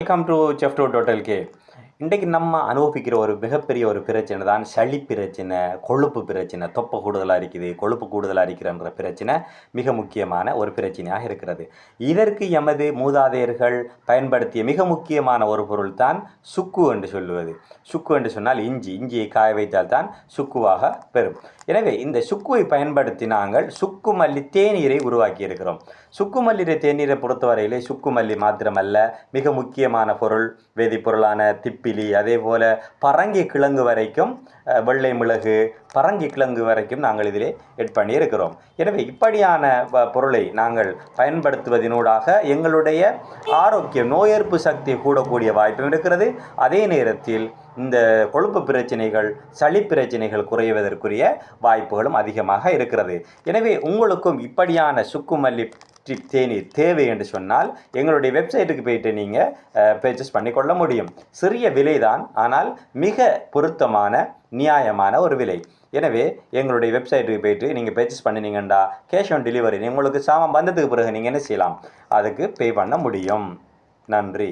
Welcome to chef டூ டோட்டல் கே. இன்றைக்கு நம்ம அனுபவிக்கிற ஒரு மிகப்பெரிய ஒரு பிரச்சனை தான் சளி பிரச்சனை, கொழுப்பு பிரச்சனை. தொப்பை கூடுதலாக இருக்குது, கொழுப்பு கூடுதலாக இருக்கிறன்ற பிரச்சனை மிக முக்கியமான ஒரு பிரச்சனையாக இருக்கிறது. இதற்கு எமது மூதாதையர்கள் பயன்படுத்திய மிக முக்கியமான ஒரு பொருள் தான் சுக்கு என்று சொல்லுவது. சுக்கு என்று சொன்னால் இஞ்சியை காய வைத்தால் தான் சுக்குவாக பெறும். எனவே இந்த சுக்குவை பயன்படுத்தி நாங்கள் சுக்குமல்லி தேநீரை உருவாக்கி இருக்கிறோம். சுக்குமல்லி தேநீரை பொறுத்தவரையிலே சுக்குமல்லி மாத்திரமல்ல, மிக முக்கியமான பொருள் வேதிப்பொருளான திப்பிலி, அதே போல பரங்கி கிழங்கு வரைக்கும், வெள்ளை மிளகு, பரங்கி கிழங்கு வரைக்கும் நாங்கள் இதிலே எட் பண்ணி இருக்கிறோம். எனவே இப்படியான பொருளை நாங்கள் பயன்படுத்துவதனூடாக எங்களுடைய ஆரோக்கியம், நோய் எதிர்ப்பு சக்தி கூடக்கூடிய வாய்ப்பும் இருக்கிறது. அதே நேரத்தில் இந்த கொழுப்பு பிரச்சனைகள், சளி பிரச்சனைகள் குறைவதற்குரிய வாய்ப்புகளும் அதிகமாக இருக்கிறது. எனவே உங்களுக்கும் இப்படியான சுக்குமல்லி தேநீர் தேவை என்று சொன்னால் எங்களுடைய வெப்சைட்டுக்கு போயிட்டு நீங்கள் பர்ச்சேஸ் பண்ணிக்கொள்ள முடியும். சிறிய விலைதான், ஆனால் மிக பொருத்தமான நியாயமான ஒரு விலை. எனவே எங்களுடைய வெப்சைட்டுக்கு போயிட்டு நீங்கள் பர்ச்சேஸ் பண்ணினீங்கன்னா கேஷ் ஆன் டெலிவரி உங்களுக்கு சாமான் வந்ததுக்கு பிறகு நீங்கள் என்ன செய்யலாம், அதுக்கு பே பண்ண முடியும். நன்றி.